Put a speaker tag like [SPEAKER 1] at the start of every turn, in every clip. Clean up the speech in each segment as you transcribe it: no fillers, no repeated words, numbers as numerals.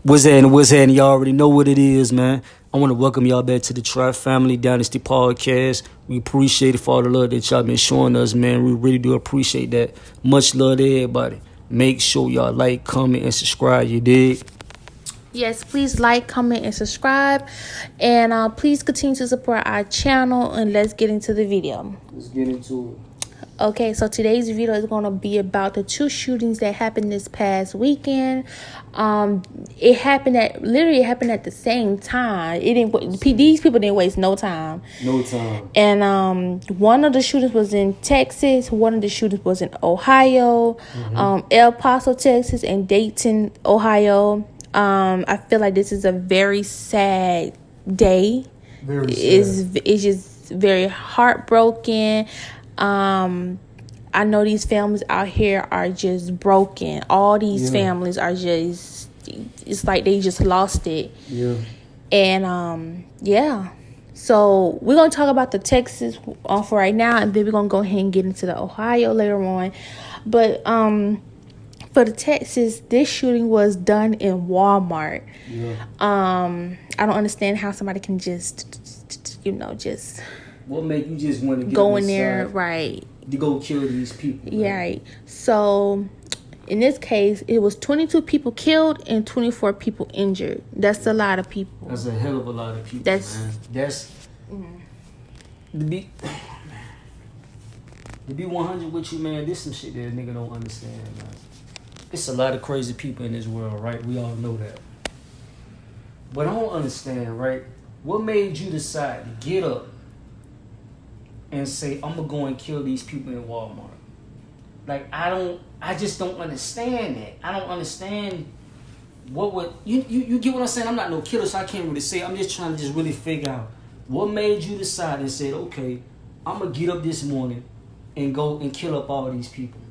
[SPEAKER 1] What's happening? What's happening? Y'all already know what it is, man. I want to welcome y'all back to the Tri Family Dynasty Podcast. We appreciate it for all the love that y'all been showing us, man. We really do appreciate that. Much love to everybody. Make sure y'all like, comment, and subscribe. You dig?
[SPEAKER 2] Yes, please like, comment, and subscribe. And please continue to support our channel. And let's get into the video.
[SPEAKER 1] Let's get into it.
[SPEAKER 2] Okay, so today's video is going to be about the two shootings that happened this past weekend. It happened at the same time. These people didn't waste no time.
[SPEAKER 1] No time.
[SPEAKER 2] And one of the shootings was in Texas. One of the shootings was in Ohio, El Paso, Texas, and Dayton, Ohio. I feel like this is a very sad day.
[SPEAKER 1] Very sad.
[SPEAKER 2] It's just very heartbroken. I know these families out here are just broken. All these families are just, it's like they just lost it.
[SPEAKER 1] Yeah.
[SPEAKER 2] And so we're gonna talk about the Texas for right now, and then we're gonna go ahead and get into the Ohio later on. But for the Texas, this shooting was done in Walmart.
[SPEAKER 1] Yeah.
[SPEAKER 2] I don't understand how somebody can just
[SPEAKER 1] What make you just want to get
[SPEAKER 2] go in there, right?
[SPEAKER 1] To go kill these people.
[SPEAKER 2] Yeah, right. So in this case, it was 22 people killed and 24 people injured. That's a lot of people.
[SPEAKER 1] That's a hell of a lot of people. To be 100 with you, man, this some shit that a nigga don't understand, man. It's a lot of crazy people in this world, right? We all know that. But I don't understand, right? What made you decide to get up and say, I'm gonna go and kill these people in Walmart? Like, I just don't understand that. I don't understand what would, you get what I'm saying? I'm not no killer, so I can't really say. I'm just trying to just really figure out what made you decide and said, okay, I'm gonna get up this morning and go and kill up all these people.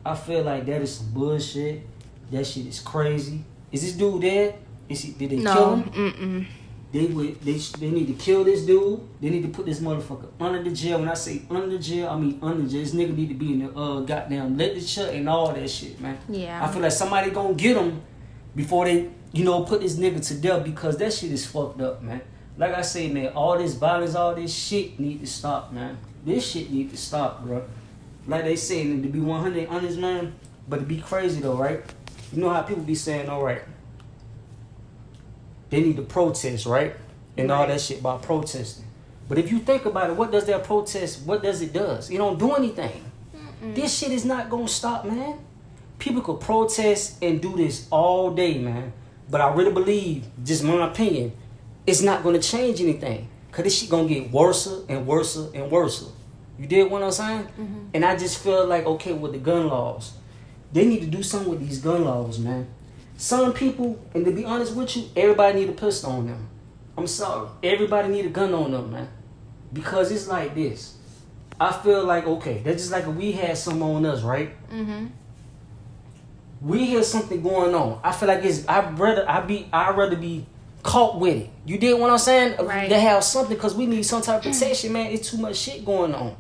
[SPEAKER 1] I feel like that is some bullshit. That shit is crazy. Is this dude dead? Did they kill him?
[SPEAKER 2] Mm-mm.
[SPEAKER 1] They need to kill this dude. They need to put this motherfucker under the jail. When I say under the jail, I mean under the jail. This nigga need to be in the goddamn legislature and all that shit, man.
[SPEAKER 2] Yeah.
[SPEAKER 1] I feel like somebody gonna get him before they, put this nigga to death, because that shit is fucked up, man. Like I say, man, all this violence, all this shit need to stop, man. This shit need to stop, bro. Like they say, to be 100 honest, man, but to be crazy though, right? You know how people be saying, all right, they need to protest, right? And all that shit about protesting. But if you think about it, what does that protest, what does it do? It don't do anything. This shit is not going to stop, man. People could protest and do this all day, man. But I really believe, just my opinion, it's not going to change anything. Because this shit going to get worse and worse and worse. You did what I'm saying? Mm-hmm. And I just feel like, okay, with the gun laws, they need to do something with these gun laws, man. Some people, and to be honest with you, everybody need a pistol on them. I'm sorry. Everybody need a gun on them, man. Because it's like this. I feel like, okay, that's just like if we had something on us, right? Mm-hmm. We hear something going on. I feel like I'd rather be caught with it. You did what I'm saying?
[SPEAKER 2] Right.
[SPEAKER 1] To have something, because we need some type of protection, man. It's too much shit going on.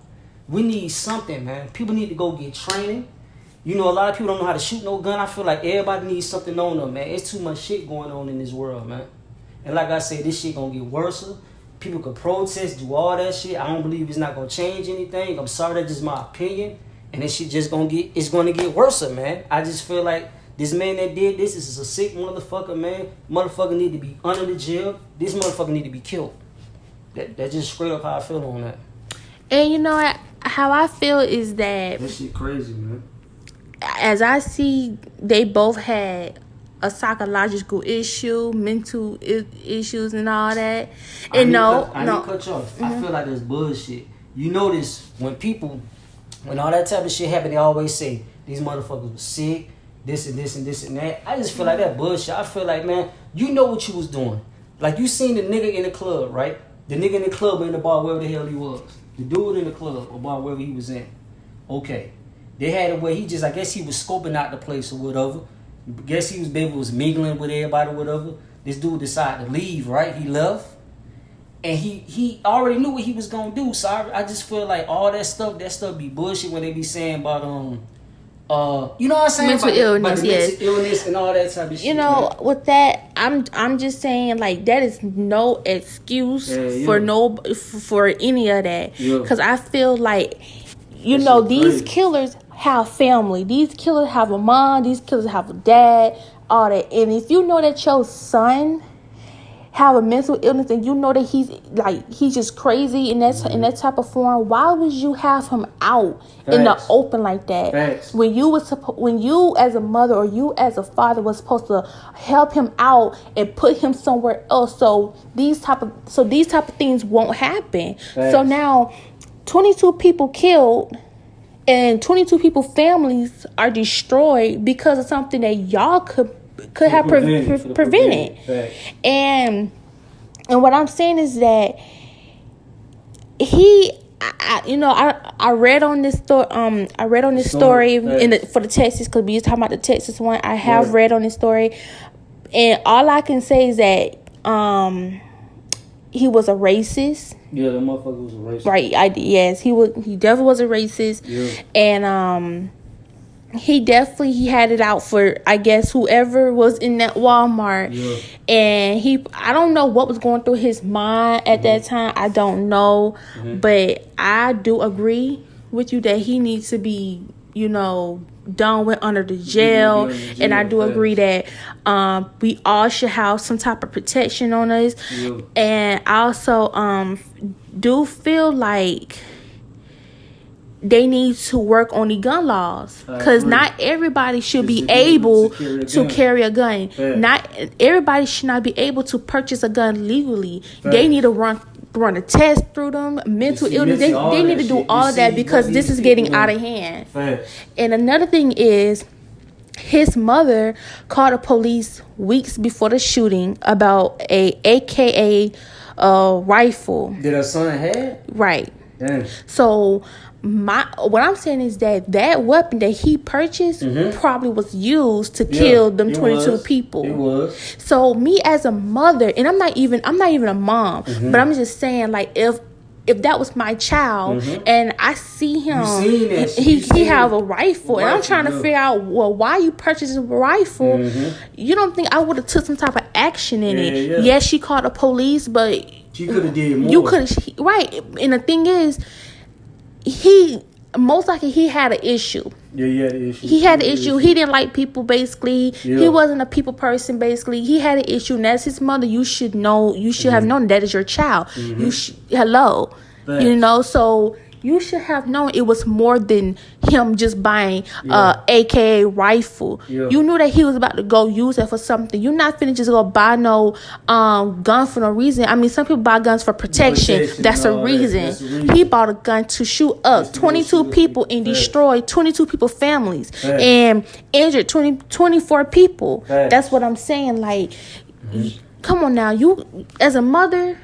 [SPEAKER 1] We need something, man. People need to go get training. A lot of people don't know how to shoot no gun. I feel like everybody needs something on them, man. It's too much shit going on in this world, man. And like I said, this shit gonna get worse. People could protest, do all that shit. I don't believe it's not gonna change anything. I'm sorry, that's just my opinion. And this shit just gonna get worse, man. I just feel like this man that did this is a sick motherfucker, man. Motherfucker need to be under the jail. This motherfucker need to be killed. That's just straight up how I feel on that.
[SPEAKER 2] And how I feel is that
[SPEAKER 1] That shit crazy, man.
[SPEAKER 2] As I see, they both had a psychological issue, mental issues, and all that. And
[SPEAKER 1] I need to cut you off. Mm-hmm. I feel like there's bullshit. You notice when all that type of shit happen, they always say these motherfuckers were sick, this and this and this and that. I just feel like that bullshit. I feel like, man, you know what you was doing. Like, you seen the nigga in the club, right? The nigga in the club or in the bar, wherever the hell he was. The dude in the club or bar, wherever he was in. Okay. They had it where I guess he was scoping out the place or whatever. Guess he was mingling with everybody or whatever. This dude decided to leave, right? He left. And he already knew what he was going to do. So I just feel like all that stuff be bullshit when they be saying about, you know what I'm saying?
[SPEAKER 2] Mental illness, yes.
[SPEAKER 1] Mental illness and all that type of shit.
[SPEAKER 2] You know,
[SPEAKER 1] man.
[SPEAKER 2] with that, I'm just saying, like, that is no excuse for any of that. Because I feel like, you know, these killers have family. These killers have a mom. These killers have a dad. All that. And if you know that your son have a mental illness and you know that he's just crazy in that type of form, why would you have him out in the open like that? When you as a mother or you as a father was supposed to help him out and put him somewhere else, so these type of things won't happen. So now 22 people killed and 22 people families are destroyed because of something that y'all could have prevented. And what I'm saying is that I read on this story. I read on this story for the Texas, because we was talking about the Texas one. I have read on this story, and all I can say is that he was a racist.
[SPEAKER 1] Yeah, the motherfucker was a racist.
[SPEAKER 2] Right? Yes, he definitely was a racist. Yeah. And he had it out for, I guess, whoever was in that Walmart. Yeah. And I don't know what was going through his mind at that time. I don't know. But I do agree with you that he needs to be, done with under the jail. And I do agree that we all should have some type of protection on us. Yeah. And I also do feel like they need to work on the gun laws, because not everybody should be able to carry a gun. Not everybody should not be able to purchase a gun legally. They need to run a test through them. Mental illness. They need to do all of that, because this is getting out of hand. And another thing is, his mother called the police weeks before the shooting about a AKA rifle.
[SPEAKER 1] Did her son have?
[SPEAKER 2] Right.
[SPEAKER 1] Damn.
[SPEAKER 2] So what I'm saying is that weapon that he purchased probably was used to kill them 22 people.
[SPEAKER 1] It was.
[SPEAKER 2] So me as a mother, and I'm not even a mom, but I'm just saying, like, if that was my child and I see him, he have a rifle, and I'm trying to figure out, well, why you purchasing a rifle? You don't think I would have took some type of action in it? Yeah. Yes, she called the police, but
[SPEAKER 1] she could have did more.
[SPEAKER 2] You could have, right? And the thing is, he most likely he had an issue.
[SPEAKER 1] Yeah, he had an issue.
[SPEAKER 2] He had an issue. He didn't like people, basically. Yeah. He wasn't a people person, basically. He had an issue, and as his mother, you should know. You should have known that is your child. You hello, Thanks. So you should have known it was more than him just buying AKA rifle. Yeah. You knew that he was about to go use it for something. You're not finna just go buy no gun for no reason. I mean, some people buy guns for protection. That's a reason. He bought a gun to shoot up 22 people and destroy 22 people's families and injured 24 people. That's what I'm saying. Like, come on now. You, as a mother,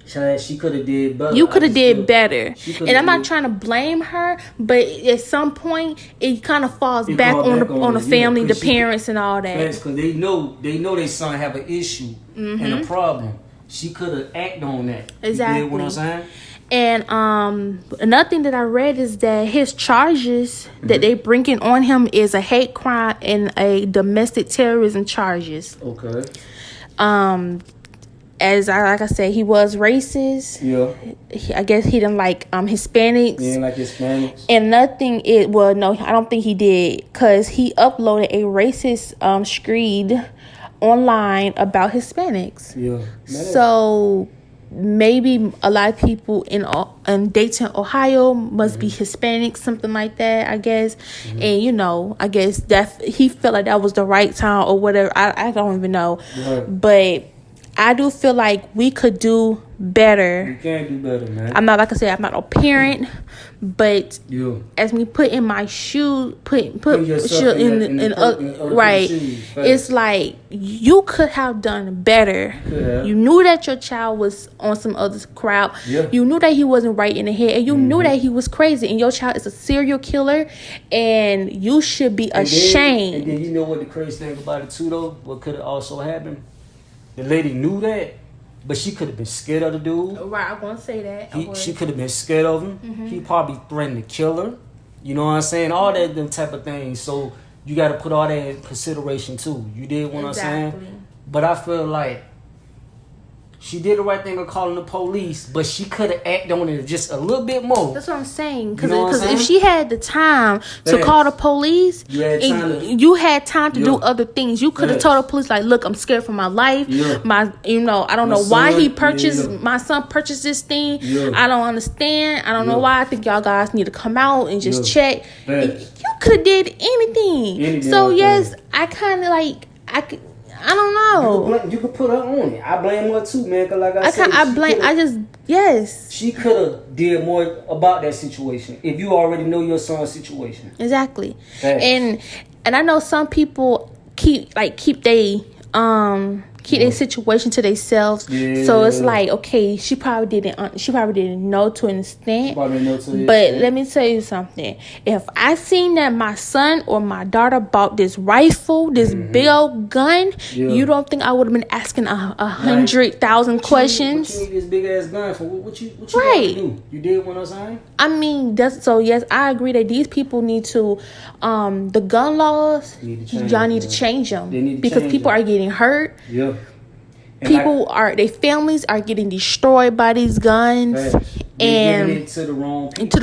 [SPEAKER 1] she could have did better.
[SPEAKER 2] You could have did better. And I'm not trying to blame her, but at some point it kind of falls back on the family, the parents, and all that.
[SPEAKER 1] Because they know their son have an issue and a problem. She could have acted on that.
[SPEAKER 2] Exactly.
[SPEAKER 1] You get what I'm saying?
[SPEAKER 2] And another thing that I read is that his charges that they bringing on him is a hate crime and a domestic terrorism charges.
[SPEAKER 1] Okay.
[SPEAKER 2] Like I said, he was racist. Yeah. I guess he didn't like Hispanics.
[SPEAKER 1] He didn't like Hispanics.
[SPEAKER 2] And nothing. No, I don't think he did, because he uploaded a racist screed online about Hispanics. Yeah. So maybe a lot of people in Dayton, Ohio, must be Hispanic, something like that, I guess. And I guess that he felt like that was the right time or whatever. I don't even know, but I do feel like we could do better.
[SPEAKER 1] You can do better, man.
[SPEAKER 2] I'm not, like I said, I'm not a parent, but as me put in my shoes, put yourself in right. It's like you could have done better. Yeah. You knew that your child was on some other crowd. Yeah. You knew that he wasn't right in the head, and you knew that he was crazy. And your child is a serial killer, and you should be ashamed.
[SPEAKER 1] And then you know what the crazy thing about it too, though? What could have also happened? The lady knew that, but she could have been scared of the dude.
[SPEAKER 2] Right, I want to say that.
[SPEAKER 1] She could have been scared of him. He probably threatened to kill her. You know what I'm saying? All that them type of things. So you got to put all that in consideration too. You did what I'm saying? But I feel like she did the right thing of calling the police, but she could have acted on it just a little bit more.
[SPEAKER 2] That's what I'm saying. Because if she had the time to call the police, you had time to do other things. You could have told the police, like, look, I'm scared for my life. I don't know why my son purchased this thing. I don't understand. I don't know why. I think y'all guys need to come out and just check. You could have did anything. So yes, I kind of like I don't know.
[SPEAKER 1] You could put her on it. I blame her too, man. Cause like I said,
[SPEAKER 2] yes.
[SPEAKER 1] She could have did more about that situation if you already know your son's situation.
[SPEAKER 2] Exactly. And I know some people keep their situation to themselves. Yeah. So it's like, okay, she probably didn't know to an extent. But let me tell you something. If I seen that my son or my daughter bought this rifle, this big old gun, you don't think I would have been asking 100,000 questions?
[SPEAKER 1] What you need this big ass gun for? What you right. Do? You did what I'm saying?
[SPEAKER 2] I mean, yes, I agree that these people need to, the gun laws, y'all need to change them because people are getting hurt. Yeah. Their families are getting destroyed by these guns and
[SPEAKER 1] to the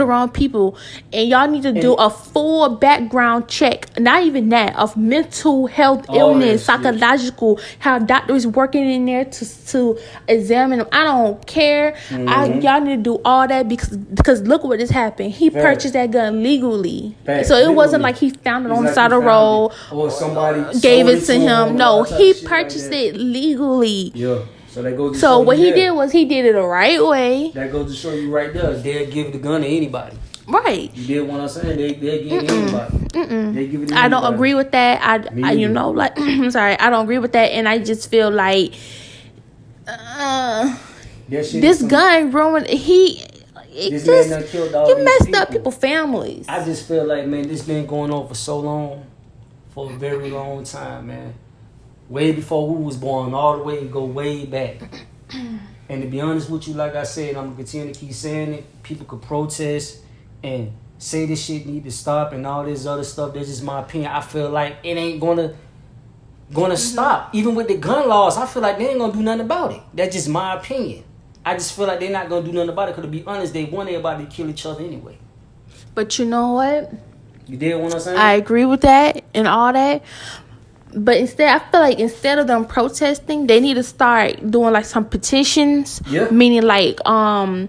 [SPEAKER 2] wrong people. And y'all need to do a full background check. Not even that, of mental health illness, psychological, how doctors working in there to examine them. I don't care. Y'all need to do all that because look what just happened. He purchased that gun legally. So it wasn't like he found it on the side of the road
[SPEAKER 1] or somebody
[SPEAKER 2] gave it to him. No, he purchased it legally.
[SPEAKER 1] Yeah. So that goes to
[SPEAKER 2] show what he did was he did it the right way.
[SPEAKER 1] That goes to show you right there. They'll give the gun to anybody.
[SPEAKER 2] Right.
[SPEAKER 1] You did what I'm saying. They'll give it to anybody. They give it to anybody.
[SPEAKER 2] I don't agree with that. I'm sorry. I don't agree with that, and I just feel like this gun ruined. You messed up people's families.
[SPEAKER 1] I just feel like, man, this been going on for so long, for a very long time, man. Way before we was born, all the way go way back. And to be honest with you, like I said, I'm gonna continue to keep saying it. People could protest and say this shit need to stop and all this other stuff. That's just my opinion. I feel like it ain't gonna stop. Even with the gun laws, I feel like they ain't gonna do nothing about it. That's just my opinion. I just feel like they're not gonna do nothing about it. Cause to be honest, they want everybody to kill each other anyway.
[SPEAKER 2] But you know what?
[SPEAKER 1] You did what I'm saying?
[SPEAKER 2] I agree with that and all that. But I feel like instead of them protesting, they need to start doing like some petitions. Yeah. Meaning like a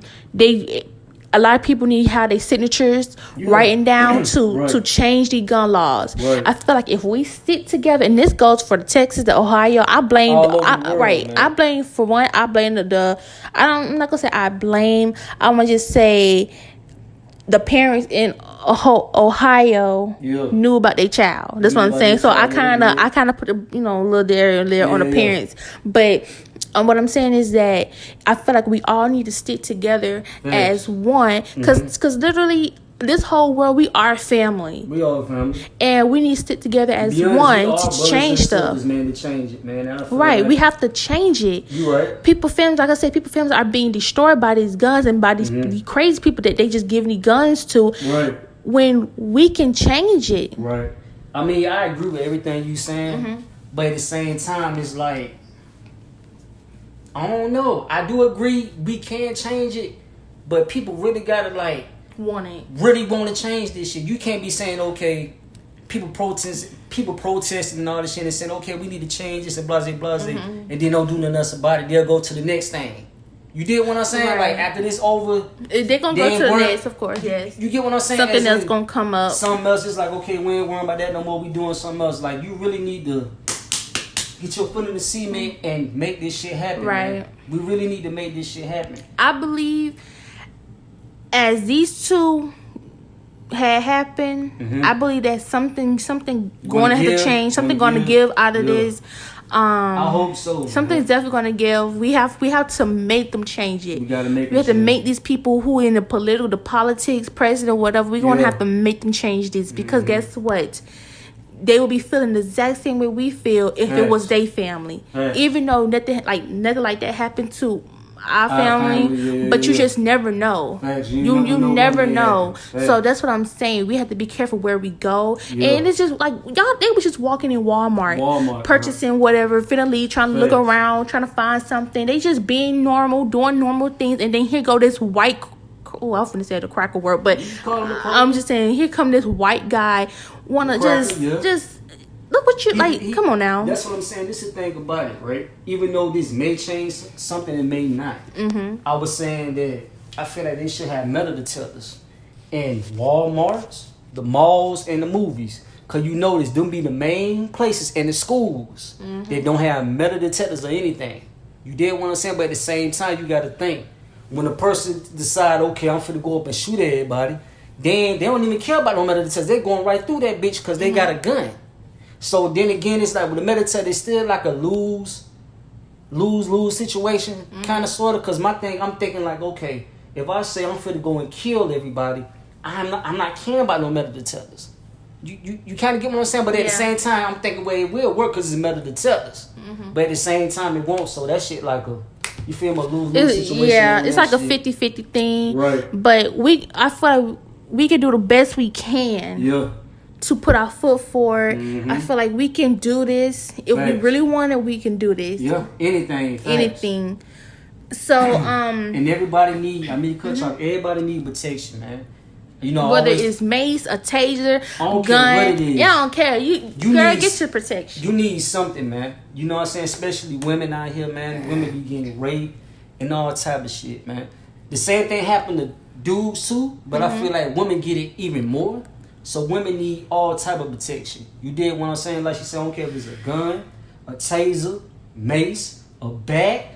[SPEAKER 2] lot of people need to have their signatures writing down to change the gun laws. Right. I feel like if we sit together, and this goes for the Texas, the Ohio, I blame for one. I blame I'm not gonna say I blame. I'm gonna just say the parents in Ohio knew about their child. That's what I'm saying. So I kind of put a little there on the parents. But what I'm saying is that I feel like we all need to stick together as one, because literally this whole world, we are family.
[SPEAKER 1] We all family.
[SPEAKER 2] And we need to stick together as one to change stuff.
[SPEAKER 1] Man, to change it, man.
[SPEAKER 2] Right. We have to change it.
[SPEAKER 1] You right.
[SPEAKER 2] People's families, like I said, families are being destroyed by these guns and by these crazy people that they just give these guns to.
[SPEAKER 1] Right.
[SPEAKER 2] When we can change it.
[SPEAKER 1] Right. I mean, I agree with everything you saying. But at the same time, it's like, I don't know. I do agree we can change it. But people really got to really want to change this shit. You can't be saying, okay, people protesting and all this shit and saying, okay, we need to change this and blase, and then don't do nothing else about it. They'll go to the next thing. You did what I'm saying? Right. Like, after this over,
[SPEAKER 2] they're going to go to the next, of course, yes.
[SPEAKER 1] You get what I'm saying?
[SPEAKER 2] Something else going to come up.
[SPEAKER 1] Something else is like, okay, we ain't worrying about that no more. We doing something else. Like, you really need to get your foot in the cement and make this shit happen. Right. Man. We really need to make this shit happen.
[SPEAKER 2] I believe as these two had happened, I believe that something going to have to change. Something going to give out of this.
[SPEAKER 1] I hope so.
[SPEAKER 2] Something's definitely going to give. We have to make them change it.
[SPEAKER 1] We got to make.
[SPEAKER 2] We have to make these people who in the politics, president, whatever. We're going to have to make them change this because guess what? They will be feeling the exact same way we feel if it was their family. Even though nothing like that happened to our family, but you just never know. You never know. So that's what I'm saying. We have to be careful where we go. And it's just like y'all, they was just walking in Walmart purchasing whatever, finna leave, trying to look around, trying to find something. They just being normal, doing normal things, and then here go this white. Oh, I was gonna say the cracker word, but I'm just saying, here come this white guy, wanna just look what you like. Come on now.
[SPEAKER 1] That's what I'm saying. This is the thing about it, right? Even though this may change something, it may not. I was saying that I feel like they should have metal detectors in Walmarts, the malls, and the movies. Cause you notice them be the main places in the schools that don't have metal detectors or anything. You did what I'm saying, but at the same time, you got to think. When a person decide, okay, I'm finna go up and shoot everybody, then they don't even care about no metal detectors. They're going right through that bitch because they got a gun. So then again, it's like with the metal detector, it's still like a lose situation, kind of sort of. Because I'm thinking like, okay, if I say I'm finna go and kill everybody, I'm not caring about no metal detectors. You kind of get what I'm saying, but at the same time, I'm thinking, well, it will work because it's metal detectors. But at the same time, it won't. So that shit like a. You feel my lose-lose situation?
[SPEAKER 2] Yeah, it's like a 50-50 thing. Right. But I feel like we can do the best we can to put our foot forward. I feel like we can do this. If we really want it, we can do this.
[SPEAKER 1] Yeah, anything.
[SPEAKER 2] Anything. So,
[SPEAKER 1] and everybody need, everybody need protection, man. You know,
[SPEAKER 2] whether it's mace, a taser, gun, yeah, I don't care. You girl, get your protection.
[SPEAKER 1] You need something, man. You know what I'm saying? Especially women out here, man. Women be getting raped and all type of shit, man. The same thing happened to dudes too, but I feel like women get it even more. So women need all type of protection. You did what I'm saying? Like she said, I don't care if it's a gun, a taser, mace, a bat,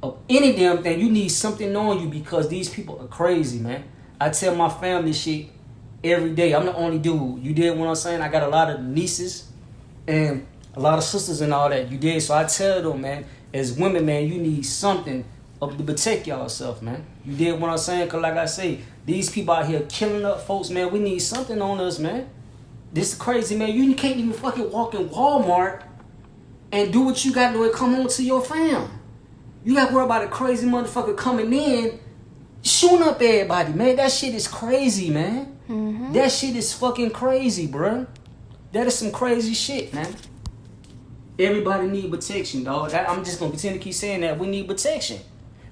[SPEAKER 1] or any damn thing. You need something on you because these people are crazy, man. I tell my family shit every day. I'm the only dude. You did what I'm saying? I got a lot of nieces and a lot of sisters and all that. You did. So I tell them, man, as women, man, you need something to protect yourself, man. You did what I'm saying? Because like I say, these people out here killing up folks, man. We need something on us, man. This is crazy, man. You can't even fucking walk in Walmart and do what you got to do and come home to your fam. You got to worry about a crazy motherfucker coming in shooting up everybody, man. That shit is crazy, man. That shit is fucking crazy, bruh. That is some crazy shit, man. Everybody need protection, dog. I'm just gonna continue to keep saying that. We need protection.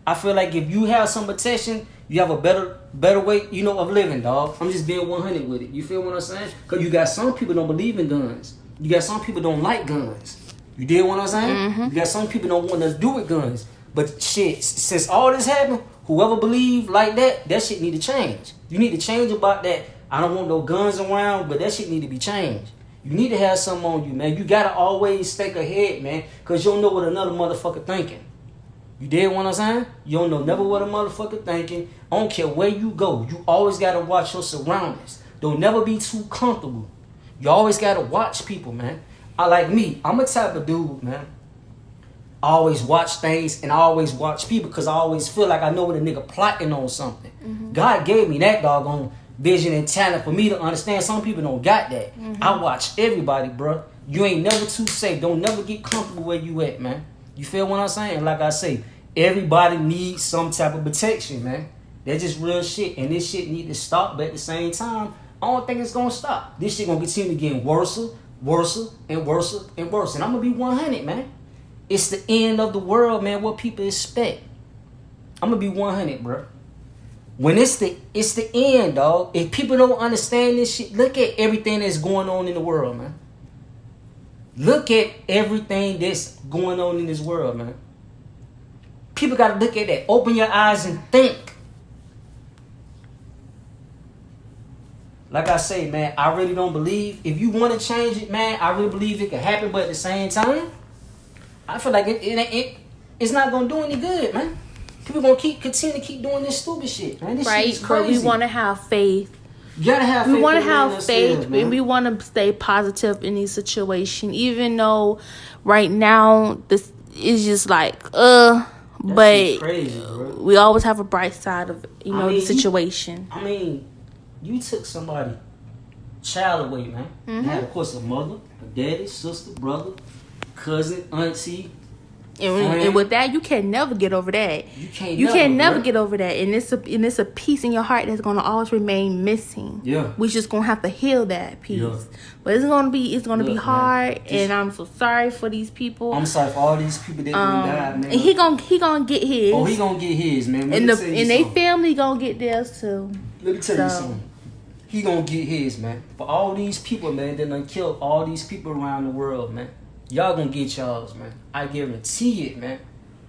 [SPEAKER 1] I feel like if you have some protection, you have a better way, you know, of living, dog. I'm just being 100 with it. You feel what I'm saying? Because you got some people don't believe in guns. You got some people don't like guns. You did what I'm saying? You got some people don't want to do with guns. But shit, since all this happened, whoever believe like that shit need to change. You need to change about that. I don't want no guns around, but that shit need to be changed. You need to have something on you, man. You gotta always think ahead, man, because you don't know what another motherfucker thinking. You did what I'm saying? You don't know never what a motherfucker thinking. I don't care where you go. You always gotta watch your surroundings. Don't never be too comfortable. You always gotta watch people, man. Like me, I'm a type of dude, man. I always watch things and I always watch people because I always feel like I know what a nigga plotting on something. God gave me that doggone vision and talent for me to understand. Some people don't got that. I watch everybody, bro. You ain't never too safe. Don't never get comfortable where you at, man. You feel what I'm saying? Like I say, everybody needs some type of protection, man. That's just real shit. And this shit need to stop, but at the same time, I don't think it's gonna stop. This shit gonna continue getting worse, and worse, and worse. And I'm gonna be 100, man. It's the end of the world, man. What people expect. I'm gonna be 100, bro. When it's the end, dog. If people don't understand this shit, look at everything that's going on in the world, man. Look at everything that's going on in this world, man. People gotta look at that. Open your eyes and think. Like I say, man, I really don't believe. If you want to change it, man, I really believe it can happen. But at the same time, I feel like it's not gonna do any good, man. People gonna continue to keep doing this stupid shit, man. This shit is crazy.
[SPEAKER 2] But we want to have faith.
[SPEAKER 1] You gotta have faith.
[SPEAKER 2] We want to have faith, and we want to stay positive in these situations, even though right now this is just like but
[SPEAKER 1] crazy, bro.
[SPEAKER 2] We always have a bright side of the situation.
[SPEAKER 1] You took somebody child away, man. They had, of course, a mother, a daddy, sister, brother, cousin, auntie,
[SPEAKER 2] And with that, you can never get over that. You can never get over that. And it's a piece in your heart that's gonna always remain missing.
[SPEAKER 1] Yeah.
[SPEAKER 2] We just gonna have to heal that piece. Yeah. But it's gonna be hard, and I'm so sorry for these people.
[SPEAKER 1] I'm sorry for all these people that died, man.
[SPEAKER 2] And he gonna get his.
[SPEAKER 1] Oh, he gonna get his, man.
[SPEAKER 2] And they family gonna get theirs too.
[SPEAKER 1] Let me tell you something. He gonna get his, man. For all these people, man, that done killed all these people around the world, man. Y'all gonna get y'all's, man. I guarantee it, man.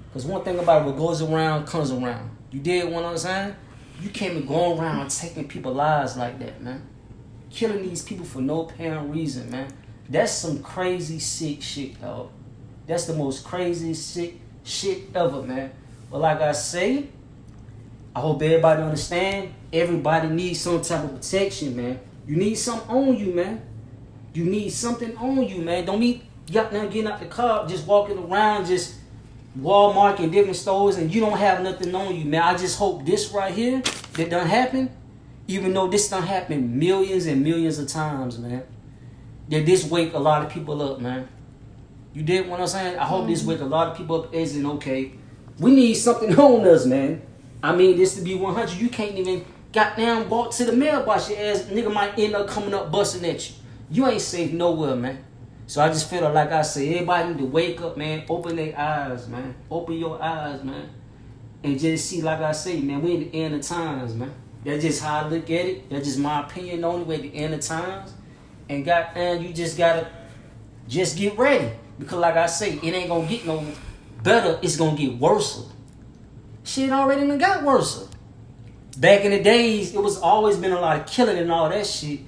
[SPEAKER 1] Because one thing about it, what goes around comes around. You did what I'm saying? You can't be going around taking people's lives like that, man. Killing these people for no apparent reason, man. That's some crazy, sick shit, dog. That's the most crazy, sick shit ever, man. But like I say, I hope everybody understand. Everybody needs some type of protection, man. You need something on you, man. You need something on you, man. Don't be getting out the car, just walking around, just Walmart and different stores, and you don't have nothing on you, man. I just hope this right here that done happen, even though this done happen millions and millions of times, man, that this wake a lot of people up, man. You did what I'm saying? I hope this wake a lot of people up as in, okay, we need something on us, man. I mean, this to be 100, you can't even goddamn walk to the mailbox. Your ass nigga might end up coming up busting at you. You ain't safe nowhere, man. So I just feel like I say, everybody need to wake up, man. Open their eyes, man. Open your eyes, man. And just see, like I say, man, we in the end of times, man. That's just how I look at it. That's just my opinion on it. We at the end of times. And goddamn, you just gotta just get ready. Because like I say, it ain't gonna get no better. It's gonna get worse. Shit already done got worse. Back in the days, it was always been a lot of killing and all that shit.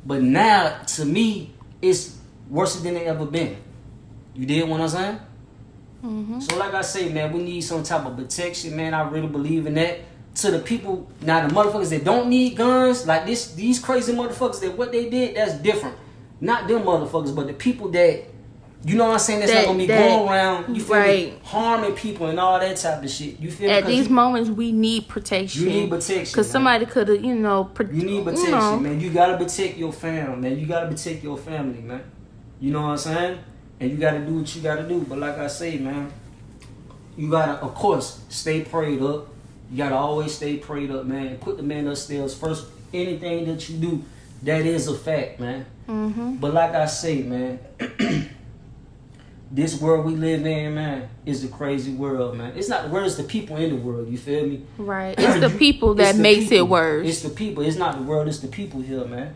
[SPEAKER 1] But now, to me, it's worse than it ever been. You did what I'm saying? Mm-hmm. So like I say, man, we need some type of protection, man. I really believe in that. To the people, now the motherfuckers that don't need guns, like these crazy motherfuckers that what they did, that's different. Not them motherfuckers, but the people that, you know what I'm saying, that's not gonna be going around, you feel me, harming people and all that type of shit. You feel me?
[SPEAKER 2] At these moments, we need protection.
[SPEAKER 1] You need protection.
[SPEAKER 2] Because somebody could have, you need
[SPEAKER 1] protection, man. You gotta protect your family, man. You gotta protect your family, man. You know what I'm saying? And you gotta do what you gotta do. But like I say, man, you gotta, of course, stay prayed up. You gotta always stay prayed up, man. Put the man upstairs first. Anything that you do, that is a fact, man. Mm-hmm. But like I say, man, this world we live in, man, is the crazy world, man. It's not the world, it's the people in the world, you feel me?
[SPEAKER 2] Right. It's the people that makes it worse.
[SPEAKER 1] It's the people. It's not the world, it's the people here, man.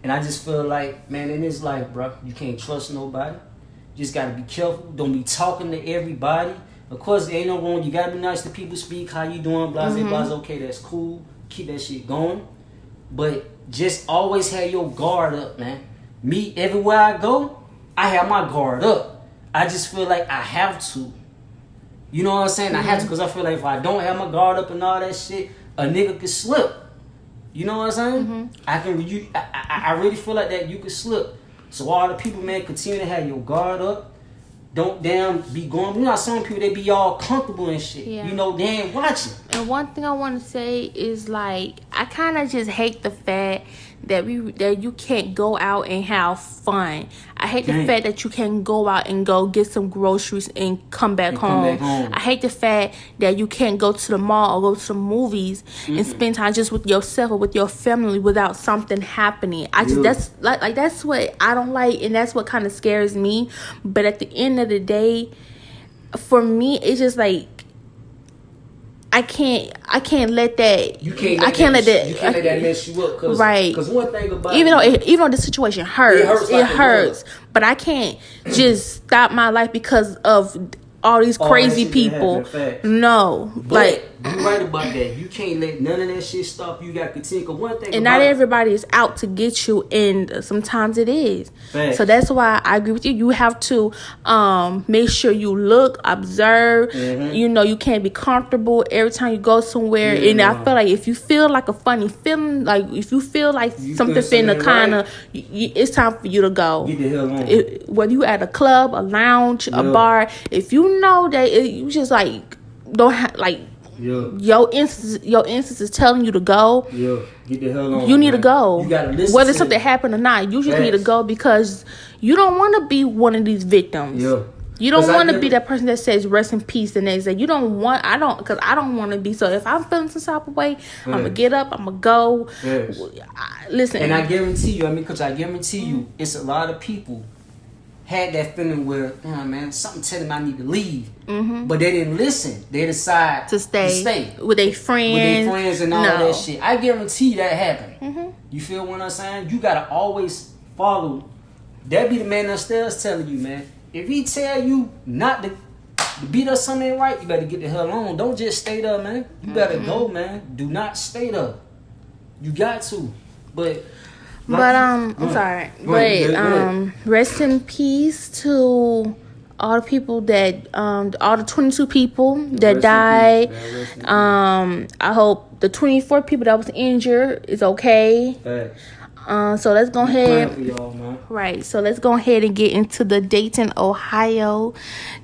[SPEAKER 1] And I just feel like, man, in this life, bro, you can't trust nobody. You just gotta be careful. Don't be talking to everybody. Of course, there ain't no wrong. You gotta be nice to people, speak, how you doing, blah, blah, blah. Okay, that's cool. Keep that shit going. But just always have your guard up, man. Me, everywhere I go, I have my guard up. I just feel like I have to. You know what I'm saying? I have to, because I feel like if I don't have my guard up and all that shit, a nigga could slip. You know what I'm saying? I really feel like that you could slip. So all the people, man, continue to have your guard up. Don't damn be going. You know, some people, they be all comfortable and shit. Yeah. You know, they ain't watching.
[SPEAKER 2] And one thing I want to say is, like, I kind of just hate the fact that you can't go out and have fun. I hate the fact that you can't go out and go get some groceries and come back home. I hate the fact that you can't go to the mall or go to the movies and spend time just with yourself or with your family without something happening. That's what I don't like, and that's what kind of scares me. But at the end of the day, for me, it's just like, I can't let that. You can't let that mess you up. Right. Because one thing about even though the situation hurts, it hurts. But I can't just stop my life because of all these crazy people. No,
[SPEAKER 1] but you're right about that. You can't let none of that shit stop you. You got to continue. One thing,
[SPEAKER 2] and not everybody is out to get you, and sometimes it is. Facts. So that's why I agree with you. You have to make sure you look, observe. You know, you can't be comfortable every time you go somewhere. And I feel like if you feel like a funny feeling, like if you feel like something finna kind of, it's time for you to go. Get the hell on. Whether you at a club, a lounge, a bar, if you know that you just like don't have like. Your instance is telling you to go. Get the hell on. You need to go. You gotta listen. Whether something happened or not, you just need to go because you don't want to be one of these victims. You don't want to be that person that says rest in peace the next day. You don't want. Because I don't want to be. So if I'm feeling some type of way, I'm gonna get up. I'm gonna go.
[SPEAKER 1] Yes.
[SPEAKER 2] Listen,
[SPEAKER 1] and I guarantee you. Because I guarantee you, it's a lot of people had that feeling where, man, something telling them I need to leave, but they didn't listen. They decide
[SPEAKER 2] to stay with their friends,
[SPEAKER 1] and all that shit. I guarantee that happened. You feel what I'm saying? You gotta always follow. That be the man upstairs telling you, man. If he tell you not to beat up something ain't right, you better get the hell on. Don't just stay there, man. You better go, man. Do not stay there. You got to, but.
[SPEAKER 2] I'm sorry. But rest in peace to all the people that all the 22 people that died. I hope the 24 people that was injured is okay. So let's go ahead. Right. So let's go ahead and get into the Dayton, Ohio,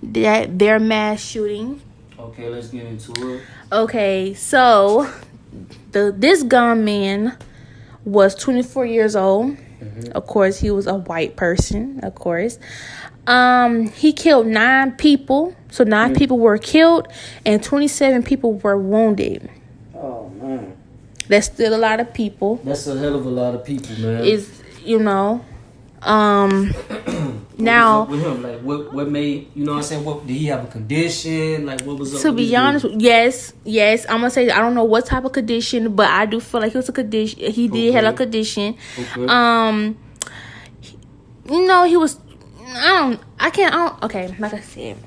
[SPEAKER 2] their mass shooting.
[SPEAKER 1] Okay, let's get into it.
[SPEAKER 2] Okay, so this gunman was 24 years old. Of course, he was a white person, of course. He killed 9 people. So 9 people were killed and 27 people were wounded.
[SPEAKER 1] Oh, man.
[SPEAKER 2] That's still a lot of people.
[SPEAKER 1] That's a hell of a lot of people, man.
[SPEAKER 2] Now
[SPEAKER 1] with him, like what made, you know what I'm saying, what did he have a condition, like what was up?
[SPEAKER 2] To be honest, yes, I'm gonna say I don't know what type of condition, but I do feel like it was a condition. He did have a condition. Okay. He was. Okay, like I said,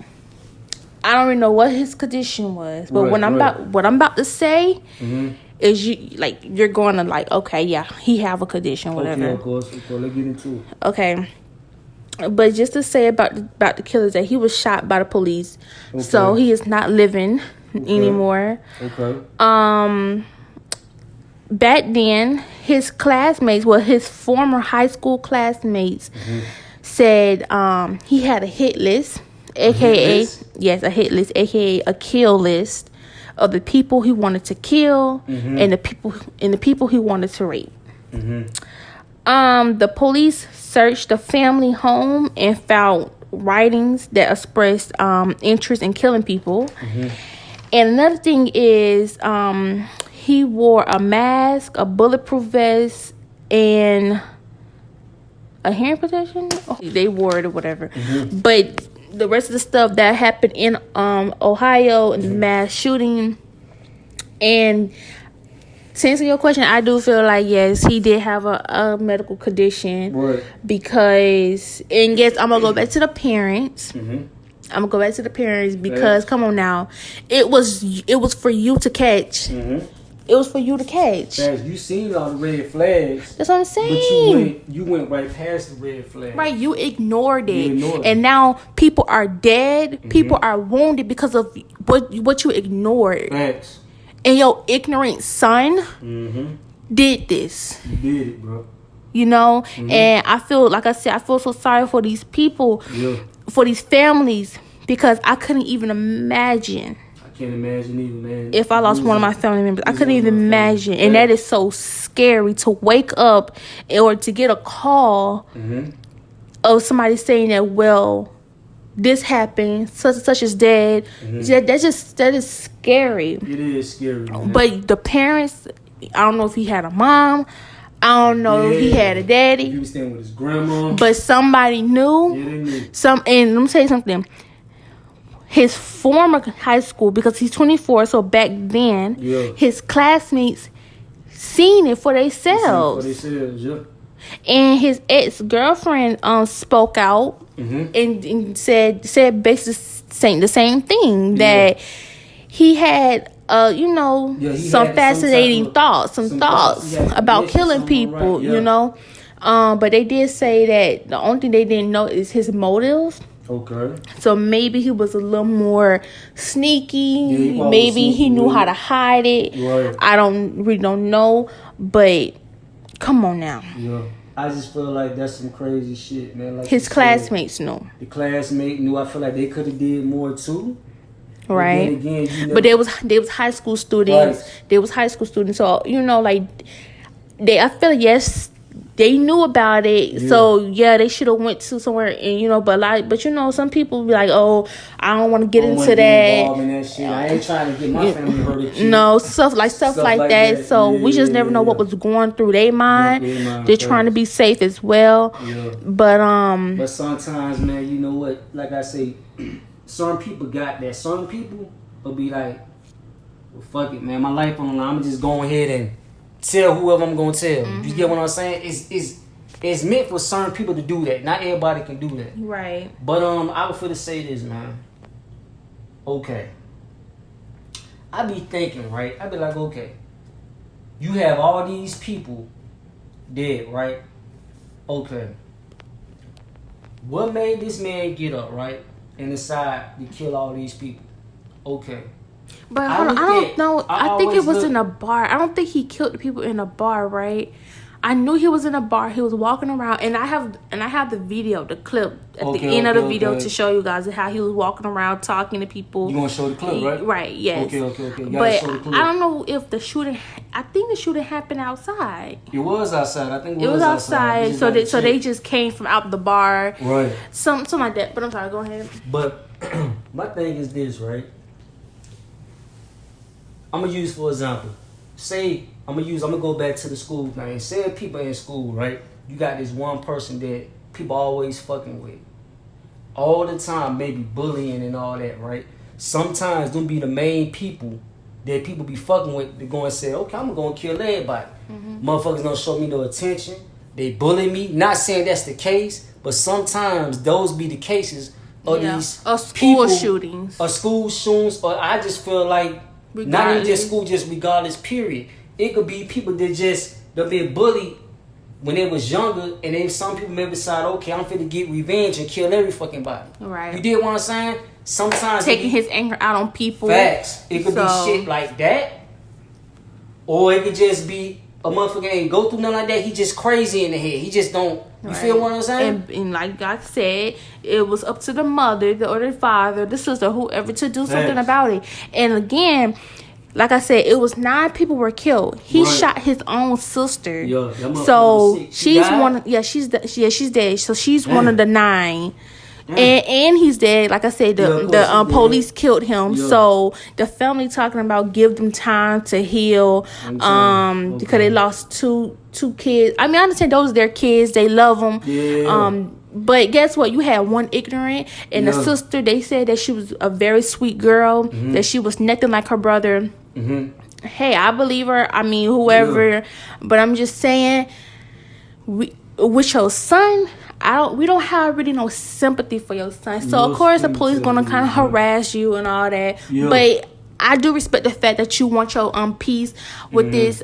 [SPEAKER 2] I don't really know what his condition was, but what I'm about to say is you're going to like, okay, yeah, he have a condition, whatever.
[SPEAKER 1] Okay, of course. Okay, let's get into it.
[SPEAKER 2] Okay. But just to say about the killer, that he was shot by the police, so he is not living anymore. Okay. Back then, his classmates, his former high school classmates, said he had a hit list, aka a hit list, aka a kill list of the people he wanted to kill and the people he wanted to rape. The police searched the family home and found writings that expressed interest in killing people. And another thing is he wore a mask, a bulletproof vest, and a hearing protection. They wore it or whatever. But the rest of the stuff that happened in Ohio and the mass shooting, and to answer your question, I do feel like, yes, he did have a medical condition. Right. Because, and yes, I'm going to go back to the parents. Because, come on now, it was for you to catch. It was for you to catch.
[SPEAKER 1] You seen all the red flags.
[SPEAKER 2] That's what I'm saying.
[SPEAKER 1] But you went right past the red flag.
[SPEAKER 2] Right, you ignored it. And now people are dead. People are wounded because of what you ignored.
[SPEAKER 1] Facts.
[SPEAKER 2] And your ignorant son did this.
[SPEAKER 1] You did it, bro.
[SPEAKER 2] And I feel, like I said, I feel so sorry for these people, for these families, because I couldn't even imagine.
[SPEAKER 1] I can't imagine either, man.
[SPEAKER 2] If I lost one of my family members, I couldn't even imagine. And that is so scary to wake up or to get a call of somebody saying that, well, this happened, such and such is dead. That is scary.
[SPEAKER 1] It is scary, man.
[SPEAKER 2] But the parents, I don't know if he had a mom. I don't know if he had a daddy.
[SPEAKER 1] He was staying with his grandma.
[SPEAKER 2] But somebody knew.
[SPEAKER 1] Yeah, they knew.
[SPEAKER 2] And let me tell you something. His former high school, because he's 24, so back then, his classmates seen it for themselves. And his ex-girlfriend spoke out and said basically the same thing, that he had some fascinating thoughts about killing people, but they did say that the only thing they didn't know is his motives.
[SPEAKER 1] Okay.
[SPEAKER 2] So maybe he was a little more sneaky. Maybe he knew how to hide it. Right. I really don't know, but come on now.
[SPEAKER 1] Yeah. I just feel like that's some crazy shit, man. Like
[SPEAKER 2] his classmates knew.
[SPEAKER 1] The classmate knew. I feel like they could have did more too.
[SPEAKER 2] Right. Again, but they was high school students. Right. They was high school students. So I feel like, yes, they knew about it. So yeah, they should have went to somewhere, and but some people be like, oh, I don't want to get into that.
[SPEAKER 1] Involved in that shit. I ain't trying to get my family hurt.
[SPEAKER 2] No, stuff like that. So we just never know what was going through their mind. They're trying to be safe as well.
[SPEAKER 1] Yeah.
[SPEAKER 2] But
[SPEAKER 1] sometimes, man, you know what? Like I say, some people got that. Some people will be like, well, fuck it, man. My life on the line. I'm just going ahead and tell whoever I'm gonna tell. You get what I'm saying? It's meant for certain people to do that. Not everybody can do that.
[SPEAKER 2] Right.
[SPEAKER 1] But I would feel to say this, man. Okay. I be thinking, right? I be like, okay, you have all these people dead, right? Okay. What made this man get up, right, and decide to kill all these people? Okay.
[SPEAKER 2] But hold on, I don't know. I think it was in a bar. I don't think he killed the people in a bar, right? I knew he was in a bar. He was walking around, and I have the video, the clip at the end of the video to show you guys how he was walking around talking to people.
[SPEAKER 1] You gonna show the clip, right?
[SPEAKER 2] Right. Yes.
[SPEAKER 1] Okay. You
[SPEAKER 2] but
[SPEAKER 1] show the clip.
[SPEAKER 2] I don't know if the shooting. I think the shooting happened outside.
[SPEAKER 1] It was outside. I think
[SPEAKER 2] it was outside. So they just came from out the bar.
[SPEAKER 1] Right.
[SPEAKER 2] Something like that. But I'm sorry. Go ahead.
[SPEAKER 1] But my thing is this, right? I'm gonna use for example. Say I'm gonna go back to the school thing. Say if people in school, right? You got this one person that people always fucking with. All the time, maybe bullying and all that, right? Sometimes them be the main people that people be fucking with. They go and say, okay, I'm gonna kill everybody. Motherfuckers don't show me no attention. They bully me. Not saying that's the case, but sometimes those be the cases of these
[SPEAKER 2] school shootings.
[SPEAKER 1] Or school shootings, or I just feel like not even just school, just regardless, period. It could be people that they've been bullied when they was younger, and then some people may decide, okay, I'm finna get revenge and kill every fucking body.
[SPEAKER 2] Right.
[SPEAKER 1] You get what I'm saying? Sometimes
[SPEAKER 2] taking his anger out on people.
[SPEAKER 1] Facts. It could be shit like that, or it could just be a motherfucker ain't go through nothing like that. He just crazy in the head. He just don't. You feel what I'm saying?
[SPEAKER 2] And like I said, it was up to the mother, or the father, the sister, whoever, to do something about it. And again, like I said, it was 9 people were killed. He shot his own sister. So she's one. Yeah, she's dead. So she's one of the 9. And he's dead. Like I said, the police killed him. So the family talking about give them time to heal. Because they lost two kids. I mean, I understand those are their kids. They love them. But guess what? You had one ignorant, and the sister. They said that she was a very sweet girl. That she was nothing like her brother. Hey, I believe her. I mean, whoever. But I'm just saying, with your son, we don't have really no sympathy for your son. So of course the police gonna kind of harass you and all that. But I do respect the fact that you want your peace with this.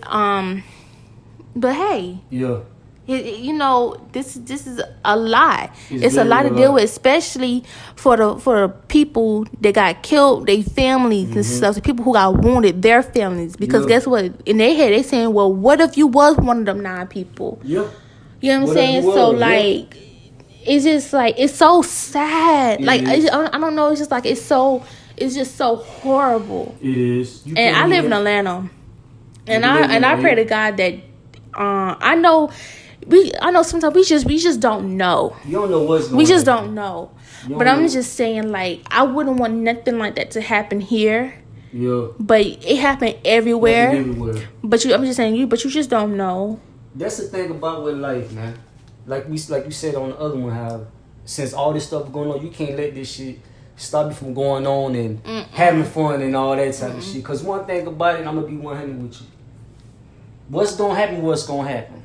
[SPEAKER 2] But hey, this is a lot. It's a lot to deal with, especially for the people that got killed, their families and stuff. The people who got wounded, their families. Because guess what? In their head, they saying, "Well, what if you was one of them 9 people?" You know what I'm saying? So like, it's just like it's so sad. Like I don't know. It's just like it's just so horrible.
[SPEAKER 1] It is.
[SPEAKER 2] And I live in Atlanta, and I pray to God that I know sometimes we just don't know.
[SPEAKER 1] You don't know what's going on.
[SPEAKER 2] We just don't know. But I'm just saying, like, I wouldn't want nothing like that to happen here.
[SPEAKER 1] Yeah.
[SPEAKER 2] But it happened everywhere. But I'm just saying you just don't know.
[SPEAKER 1] That's the thing about with life, man. Like you said on the other one, how since all this stuff going on, you can't let this shit stop you from going on and having fun and all that type of shit. Because one thing about it, I'm gonna be 100 with you. What's gonna happen?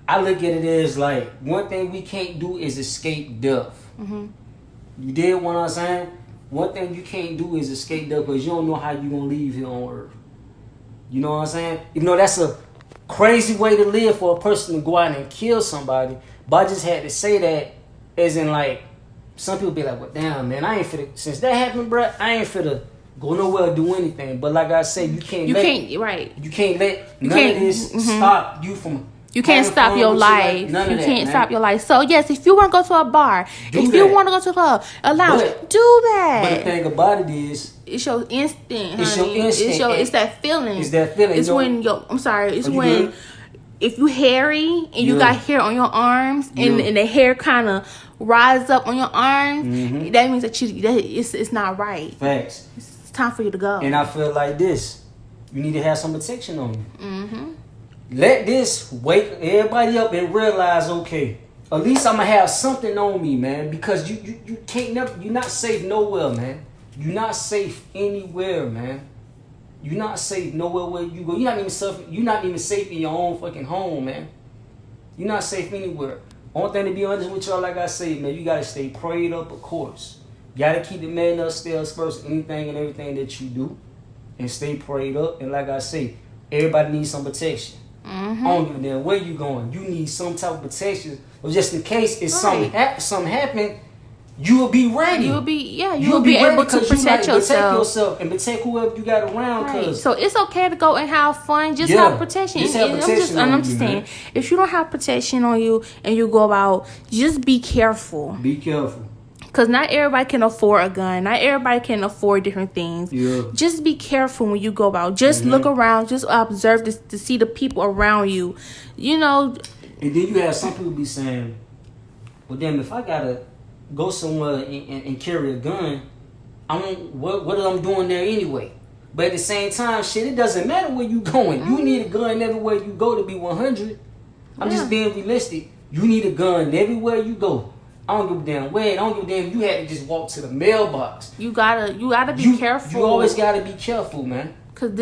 [SPEAKER 1] I look at it as like one thing we can't do is escape death. You did what I'm saying? One thing you can't do is escape death because you don't know how you gonna leave here on earth. You know what I'm saying? Even though that's a crazy way to live for a person to go out and kill somebody, but I just had to say that as in like some people be like, well damn man, I ain't finna, since that happened, bruh, I ain't finna go nowhere or do anything. But like I say, you can't let none of this stop you from.
[SPEAKER 2] You can't stop your life. You can't stop your life. So yes, if you want to go to a bar, you want to go to a club, a lounge, do that.
[SPEAKER 1] But the thing about it is,
[SPEAKER 2] it's your instinct, honey.
[SPEAKER 1] It's your instinct.
[SPEAKER 2] It's that feeling.
[SPEAKER 1] It's that feeling.
[SPEAKER 2] It's when it's when if you hairy and you got hair on your arms and the hair kind of rise up on your arms, that means that it's not right.
[SPEAKER 1] Facts.
[SPEAKER 2] It's time for you to go.
[SPEAKER 1] And I feel like this. You need to have some protection on you. Let this wake everybody up and realize, okay, at least I'm gonna have something on me, man. Because you can't never. You're not safe nowhere, man. You're not safe anywhere, man. You're not safe nowhere where you go. You're not even safe in your own fucking home, man. You're not safe anywhere. Only thing to be honest with y'all, like I say, man, you gotta stay prayed up, of course. You gotta keep the man upstairs first, anything and everything that you do, and stay prayed up. And like I say, everybody needs some protection. I don't give a damn where you going. You need some type of protection, or just in case if something happen, you will be ready.
[SPEAKER 2] You will be able to protect yourself
[SPEAKER 1] and protect whoever you got around.
[SPEAKER 2] Right. So it's okay to go and have fun. Just have protection. I'm just saying, if you don't have protection on you and you go out, just be careful.
[SPEAKER 1] Be careful.
[SPEAKER 2] Because not everybody can afford a gun. Not everybody can afford different things.
[SPEAKER 1] Yeah.
[SPEAKER 2] Just be careful when you go out. Just look around. Just observe to see the people around you. You know.
[SPEAKER 1] And then you have some people be saying, well, damn, if I got to go somewhere and carry a gun, what am I doing there anyway? But at the same time, shit, it doesn't matter where you going. You need a gun everywhere you go to be 100. I'm just being realistic. You need a gun everywhere you go. I don't give a damn where. I don't give a damn if you had to just walk to the mailbox. You gotta
[SPEAKER 2] be careful.
[SPEAKER 1] You always gotta be careful, man.
[SPEAKER 2] Cause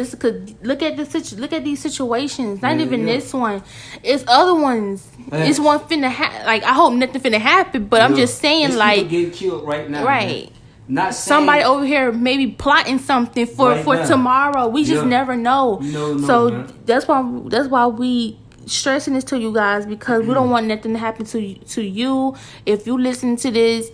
[SPEAKER 2] look at these situations. Not even this one. It's other ones. It's one finna like I hope nothing finna happen. But I'm just saying,
[SPEAKER 1] it's
[SPEAKER 2] like,
[SPEAKER 1] people getting killed right now.
[SPEAKER 2] Right.
[SPEAKER 1] Man. Not
[SPEAKER 2] somebody over here maybe plotting something for tomorrow. We just never know. So man. That's why we stressing this to you guys, because we don't want nothing to happen to you. If you listen to this,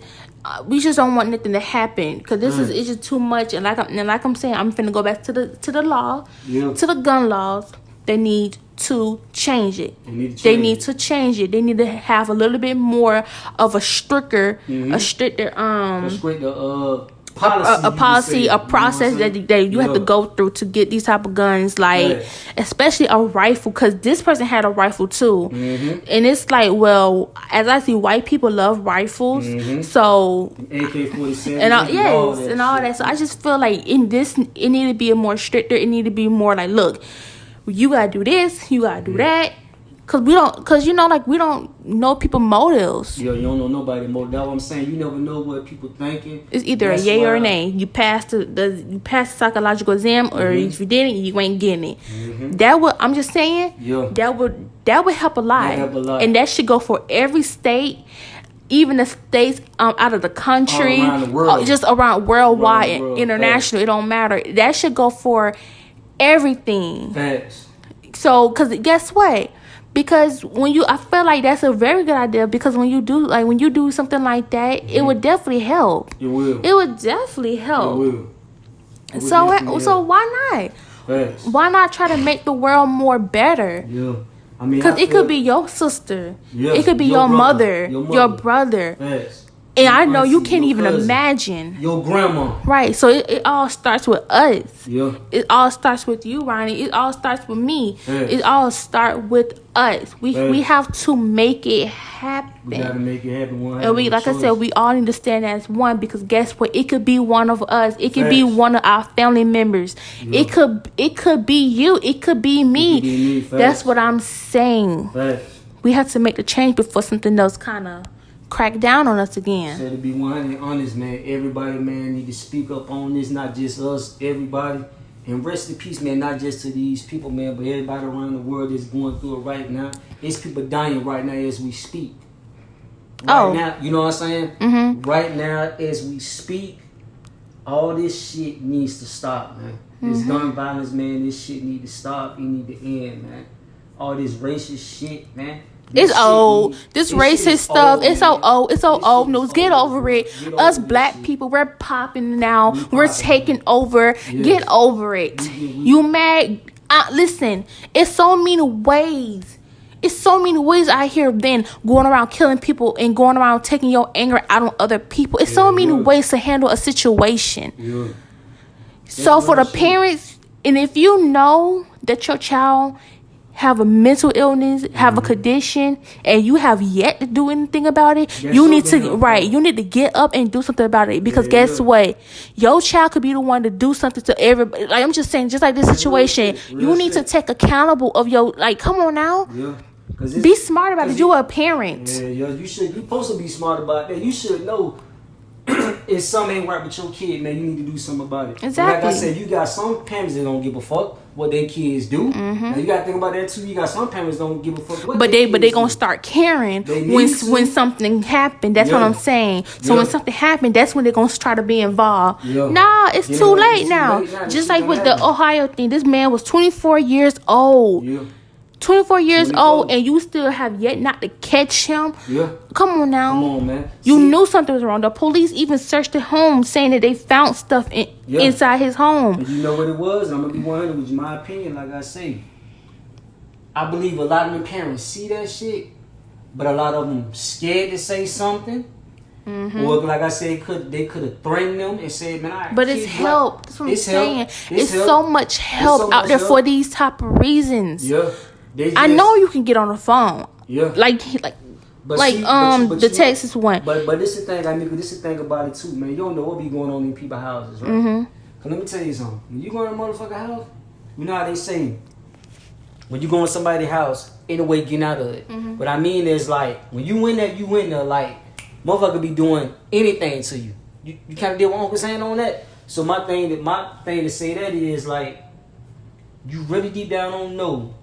[SPEAKER 2] we just don't want nothing to happen, because it's just too much. And like I'm saying, I'm finna go back to the law, to the gun laws. They need to change it. They need to change it. They need to have a little bit more of a stricter policy, a process that you have to go through to get these type of guns, like especially a rifle, because this person had a rifle too, and it's like, well, as I see, white people love rifles, so AK-47 and all that. So I just feel like in this, it need to be a more stricter. It need to be more like, look, you gotta do this, you gotta do that. Cause we don't know people's motives.
[SPEAKER 1] You don't know nobody's motive. That's what I'm saying. You never know what people thinking.
[SPEAKER 2] It's either a yay or a nay. You passed the psychological exam, or if you didn't, you ain't getting it. I'm just saying. That would help a lot. And that should go for every state, even the states out of the country, around the world. Just around worldwide and international. It don't matter. That should go for everything.
[SPEAKER 1] Facts.
[SPEAKER 2] So, cause guess what? Because I feel like that's a very good idea, because when you do something like that, it would definitely help. It will. It would definitely help. It will. So why not?
[SPEAKER 1] Facts.
[SPEAKER 2] Why not try to make the world more better?
[SPEAKER 1] Yeah. I mean,
[SPEAKER 2] because it could be your sister. Yeah. It could be your mother, your brother.
[SPEAKER 1] Facts.
[SPEAKER 2] And I know you can't even imagine.
[SPEAKER 1] Your grandma.
[SPEAKER 2] Right. So it all starts with us.
[SPEAKER 1] Yeah.
[SPEAKER 2] It all starts with you, Ronnie. It all starts with me. Yes. It all starts with us. We have to make it happen.
[SPEAKER 1] We gotta make it happen.
[SPEAKER 2] And like I said, we all need to stand as one, because guess what? It could be one of us. It could be one of our family members. Yeah. It could be you. It could be me. That's what I'm saying.
[SPEAKER 1] Facts.
[SPEAKER 2] We have to make the change before something else kind of crack down on us again.
[SPEAKER 1] So to be 100 honest, man, everybody, man, need to speak up on this. Not just us, everybody. And rest in peace, man, not just to these people, man, but everybody around the world is going through it right now. It's people dying right now as we speak. Right now, you know what I'm saying? Mm-hmm. Right now as we speak, all this shit needs to stop, man. This gun violence, man, this shit need to stop. It need to end, man. All this racist shit, man.
[SPEAKER 2] It's old. This racist stuff. It's so old. It's so old news. Get over it. Us black people, we're popping now. We're taking over. Get over it. You mad? Listen, it's so many ways. It's so many ways out here then going around killing people and going around taking your anger out on other people. It's so many ways to handle a situation. Yeah. So for the parents, and if you know that your child have a mental illness, have a condition, and you have yet to do anything about it,
[SPEAKER 1] That's
[SPEAKER 2] you
[SPEAKER 1] so
[SPEAKER 2] need to
[SPEAKER 1] damn
[SPEAKER 2] you need to get up and do something about it. Because guess what? Your child could be the one to do something to everybody. Like, I'm just saying, just like this situation, you need to take accountable of your, like, come on now.
[SPEAKER 1] Yeah.
[SPEAKER 2] Be smart about it. You're a parent.
[SPEAKER 1] Yeah, you should. You supposed to be smart about that. You should know if something ain't right with your kid, man. You need to do something about it.
[SPEAKER 2] Exactly.
[SPEAKER 1] Like I said, you got some parents that don't give a fuck what their kids do. Now you gotta think about that too. You got some parents don't give a fuck what
[SPEAKER 2] But
[SPEAKER 1] their
[SPEAKER 2] they
[SPEAKER 1] kids
[SPEAKER 2] gonna
[SPEAKER 1] do.
[SPEAKER 2] start caring
[SPEAKER 1] They
[SPEAKER 2] when
[SPEAKER 1] need to.
[SPEAKER 2] when something happened. That's what I'm saying. So when something happened, that's when they're gonna try to be involved. Nah, it's
[SPEAKER 1] Yeah,
[SPEAKER 2] too
[SPEAKER 1] it's
[SPEAKER 2] late
[SPEAKER 1] too
[SPEAKER 2] now.
[SPEAKER 1] late now.
[SPEAKER 2] Just
[SPEAKER 1] Shit
[SPEAKER 2] like
[SPEAKER 1] done
[SPEAKER 2] with the
[SPEAKER 1] happened.
[SPEAKER 2] Ohio thing, this man was 24 years old.
[SPEAKER 1] Yeah.
[SPEAKER 2] 24 years
[SPEAKER 1] 24.
[SPEAKER 2] old, and you still have yet not to catch him.
[SPEAKER 1] Yeah.
[SPEAKER 2] Come on now.
[SPEAKER 1] Come on, man.
[SPEAKER 2] You
[SPEAKER 1] See,
[SPEAKER 2] knew something was wrong. The police even searched the home, saying that they found stuff inside his home.
[SPEAKER 1] And you know what it was? I'm gonna be 100 with you. My opinion, like I say, I believe a lot of them parents see that shit, but a lot of them scared to say something. Or like I said, they could have threatened them and said, "Man, I."
[SPEAKER 2] But it's help. That's what I'm saying. It's
[SPEAKER 1] help.
[SPEAKER 2] so much help out there for these type of reasons.
[SPEAKER 1] Yeah.
[SPEAKER 2] I know you can get on the phone.
[SPEAKER 1] Yeah.
[SPEAKER 2] Like
[SPEAKER 1] But
[SPEAKER 2] like
[SPEAKER 1] see, but
[SPEAKER 2] the
[SPEAKER 1] you know-
[SPEAKER 2] Texas one.
[SPEAKER 1] But this is the thing, nigga. This is the thing about it too, man. You don't know what be going on in people's houses, right? Cause let me tell you something. When you go in a motherfucking house, you know how they say when you go in somebody's house, ain't no way getting out of it. What I mean is like when you in there, like motherfucker be doing anything to you. You kind of deal with Uncle saying on that. So my thing to say that is like you really deep down don't know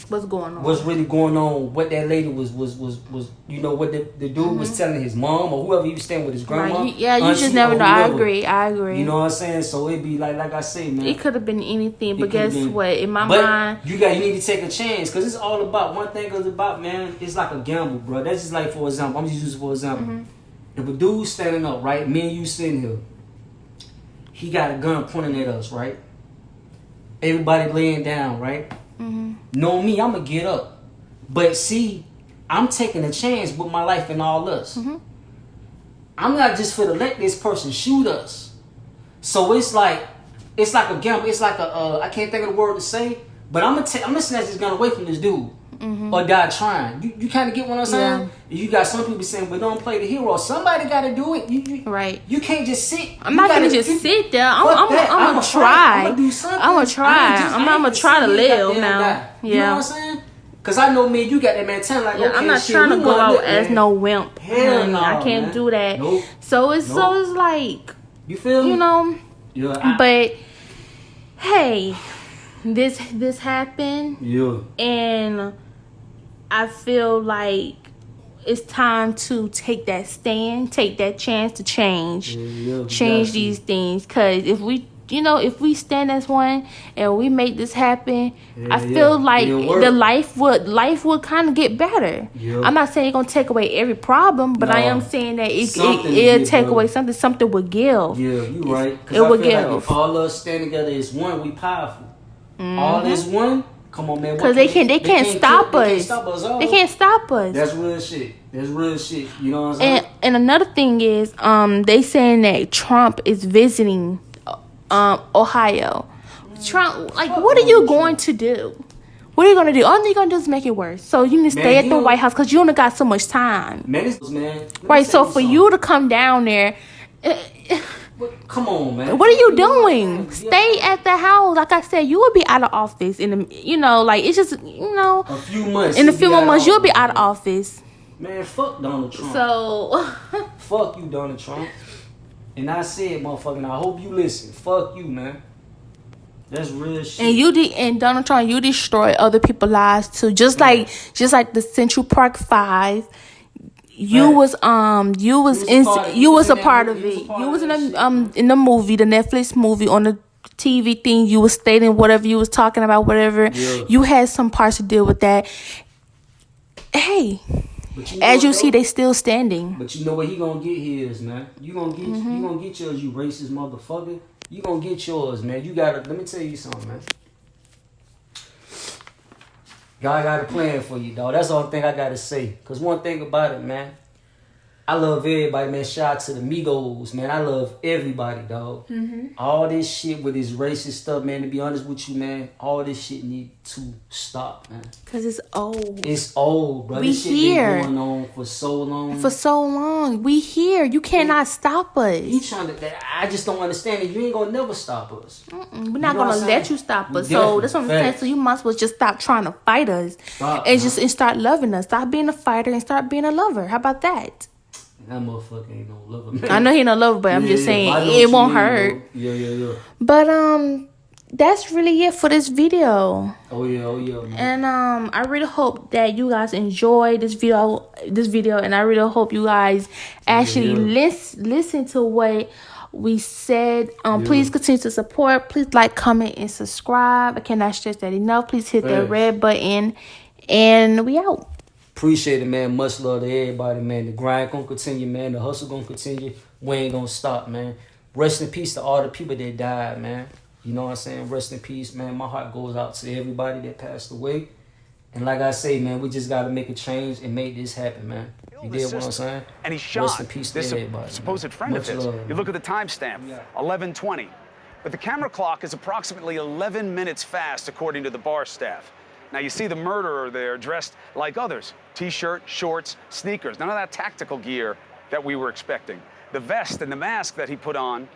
[SPEAKER 2] What's going on?
[SPEAKER 1] what's really going on, what that lady was you know, what the dude was telling his mom or whoever he was staying with, his grandma.
[SPEAKER 2] Right. You
[SPEAKER 1] auntie,
[SPEAKER 2] just never
[SPEAKER 1] or
[SPEAKER 2] know. I
[SPEAKER 1] whoever.
[SPEAKER 2] agree.
[SPEAKER 1] You know what I'm saying? So it'd be like I say, man.
[SPEAKER 2] It could have been anything, but
[SPEAKER 1] It could've
[SPEAKER 2] guess
[SPEAKER 1] been.
[SPEAKER 2] what? In my
[SPEAKER 1] But
[SPEAKER 2] mind,
[SPEAKER 1] you need to take a chance, because it's all about one thing. Is about, man, it's like a gamble, bro. That's just like, for example, I'm just using for example. If a dude's standing up, right, me and you sitting here, he got a gun pointing at us, right? Everybody laying down, right? Know me, I'ma get up. But see, I'm taking a chance with my life and all us. I'm not just for to let this person shoot us. So it's like a gamble. It's like a I can't think of the word to say, but I'm gonna snatch this gun away from this dude or die trying. You kind of get what I'm saying? You got some people saying, "But don't play the hero." Somebody got to do it.
[SPEAKER 2] right.
[SPEAKER 1] You can't just sit.
[SPEAKER 2] I'm not gonna just sit there. I'm gonna try.
[SPEAKER 1] I'm gonna do something.
[SPEAKER 2] I'm gonna try. I'm gonna try to live now.
[SPEAKER 1] You know what I'm saying? Cause I know me and you got that mentality like, okay,
[SPEAKER 2] I'm not
[SPEAKER 1] shit,
[SPEAKER 2] trying to
[SPEAKER 1] we
[SPEAKER 2] go
[SPEAKER 1] gonna
[SPEAKER 2] out
[SPEAKER 1] live,
[SPEAKER 2] as
[SPEAKER 1] man.
[SPEAKER 2] no wimp.
[SPEAKER 1] Hell no,
[SPEAKER 2] I can't
[SPEAKER 1] man.
[SPEAKER 2] do that.
[SPEAKER 1] Nope.
[SPEAKER 2] So it's like,
[SPEAKER 1] You feel me?
[SPEAKER 2] you know.
[SPEAKER 1] Yeah.
[SPEAKER 2] But hey, this happened,
[SPEAKER 1] Yeah.
[SPEAKER 2] and I feel like it's time to take that stand, take that chance to change, change these things. Cause if we stand as one and we make this happen, I feel like the life would kind of get better.
[SPEAKER 1] Yeah.
[SPEAKER 2] I'm not saying it's gonna take away every problem, but I am saying that it'll take away something would give.
[SPEAKER 1] Yeah, you right. Cause
[SPEAKER 2] It
[SPEAKER 1] I
[SPEAKER 2] would
[SPEAKER 1] feel
[SPEAKER 2] give.
[SPEAKER 1] like if all us stand together as one, we powerful. All as one. Come on, man.
[SPEAKER 2] Cause they can't stop us. They can't stop us.
[SPEAKER 1] That's real shit. You know what I'm saying?
[SPEAKER 2] And another thing is, they saying that Trump is visiting, Ohio. Trump, like, what are you going to do? What are you gonna do? All you're gonna do is make it worse. So you need to stay at the White House because you only got so much time.
[SPEAKER 1] Man.
[SPEAKER 2] Right. So for you to come down there.
[SPEAKER 1] Come on, man.
[SPEAKER 2] What are you doing? Stay at the house. Like I said, you will be out of office it's just,
[SPEAKER 1] a few months.
[SPEAKER 2] in a few more months, you'll be out of office.
[SPEAKER 1] Man, fuck Donald Trump.
[SPEAKER 2] So,
[SPEAKER 1] fuck you, Donald Trump. And I said, motherfucking, I hope you listen. Fuck you, man. That's real shit.
[SPEAKER 2] And Donald Trump, you destroy other people's lives too. Just like the Central Park 5. You was a part of it. You was in the movie, the Netflix movie, on the TV thing. You was stating whatever you was talking about, whatever. Yeah. You had some parts to deal with that. Hey, as you see, they still standing.
[SPEAKER 1] But you know what he gonna get his, man. You gonna get yours, you racist motherfucker. You gonna get yours, man. Let me tell you something, man. God got a plan for you, dog. That's the only thing I gotta say. Cause one thing about it, man, I love everybody, man. Shout out to the Migos, man. I love everybody, dog. All this shit with this racist stuff, man. To be honest with you, man, all this shit need to stop, man.
[SPEAKER 2] Cause it's old.
[SPEAKER 1] It's old, bro.
[SPEAKER 2] We
[SPEAKER 1] This shit
[SPEAKER 2] here.
[SPEAKER 1] been going on for so long.
[SPEAKER 2] For so long, we here. You cannot stop us.
[SPEAKER 1] He trying to. I just don't understand it. You ain't gonna never stop us.
[SPEAKER 2] We're not
[SPEAKER 1] You know
[SPEAKER 2] gonna
[SPEAKER 1] what I'm
[SPEAKER 2] let
[SPEAKER 1] saying?
[SPEAKER 2] you stop us.
[SPEAKER 1] Definitely.
[SPEAKER 2] So that's what I'm saying.
[SPEAKER 1] Facts.
[SPEAKER 2] So you might as well just stop trying to fight us
[SPEAKER 1] Stop,
[SPEAKER 2] and
[SPEAKER 1] man.
[SPEAKER 2] and start loving us. Stop being a fighter and start being a lover. How about that?
[SPEAKER 1] That motherfucker ain't no lover, man.
[SPEAKER 2] I know he no lover, but I'm just saying
[SPEAKER 1] I know
[SPEAKER 2] it
[SPEAKER 1] what
[SPEAKER 2] won't
[SPEAKER 1] you mean,
[SPEAKER 2] hurt.
[SPEAKER 1] though. Yeah.
[SPEAKER 2] But that's really it for this video.
[SPEAKER 1] Oh yeah, man.
[SPEAKER 2] And I really hope that you guys enjoy this video, and I really hope you guys actually listen to what we said. Please continue to support. Please like, comment, and subscribe. I cannot stress that enough. Please hit that red button, and we out.
[SPEAKER 1] Appreciate it, man. Much love to everybody, man. The grind gonna continue, man. The hustle gonna continue. We ain't gonna stop, man. Rest in peace to all the people that died, man. You know what I'm saying? Rest in peace, man. My heart goes out to everybody that passed away. And like I say, man, we just gotta make a change and make this happen, man. You get what I'm saying?
[SPEAKER 3] And he shot
[SPEAKER 1] Rest in peace to
[SPEAKER 3] this
[SPEAKER 1] everybody,
[SPEAKER 3] supposed
[SPEAKER 1] man.
[SPEAKER 3] friend
[SPEAKER 1] Much
[SPEAKER 3] of his.
[SPEAKER 1] love,
[SPEAKER 3] You
[SPEAKER 1] man.
[SPEAKER 3] look at the timestamp, 11:20. But the camera clock is approximately 11 minutes fast, according to the bar staff. Now, you see the murderer there dressed like others. T-shirt, shorts, sneakers. None of that tactical gear that we were expecting. The vest and the mask that he put on,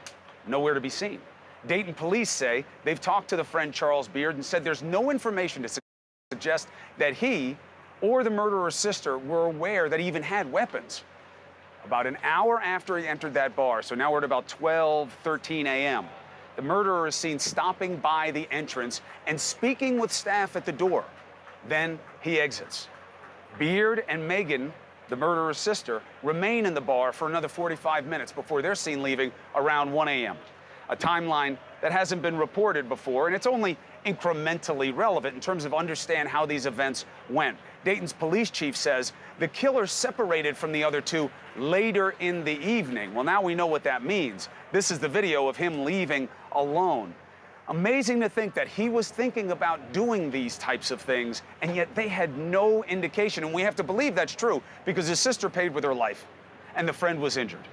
[SPEAKER 3] nowhere to be seen. Dayton police say they've talked to the friend Charles Beard and said there's no information to suggest that he or the murderer's sister were aware that he even had weapons. About an hour after he entered that bar, so now we're at about 12:13 a.m., the murderer is seen stopping by the entrance and speaking with staff at the door. Then he exits. Beard and Megan, the murderer's sister, remain in the bar for another 45 minutes before they're seen leaving around 1 a.m. A timeline that hasn't been reported before, and it's only incrementally relevant in terms of understand how these events went. Dayton's police chief says the killer separated from the other two later in the evening. Well, now we know what that means. This is the video of him leaving alone. Amazing to think that he was thinking about doing these types of things, and yet they had no indication. And we have to believe that's true because his sister paid with her life and the friend was injured.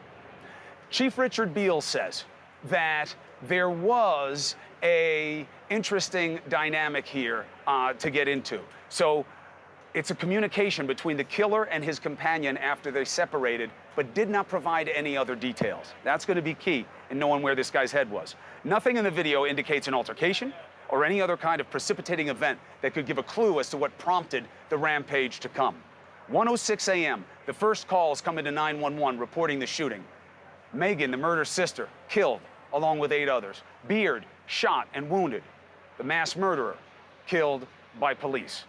[SPEAKER 3] Chief Richard Beal says that there was a interesting dynamic here to get into. So it's a communication between the killer and his companion after they separated, but did not provide any other details. That's going to be key in knowing where this guy's head was. Nothing in the video indicates an altercation or any other kind of precipitating event that could give a clue as to what prompted the rampage to come. 1:06 a.m., the first calls come into 911 reporting the shooting. Megan, the murder's sister, killed along with 8 others. Beard, shot and wounded. The mass murderer, killed by police.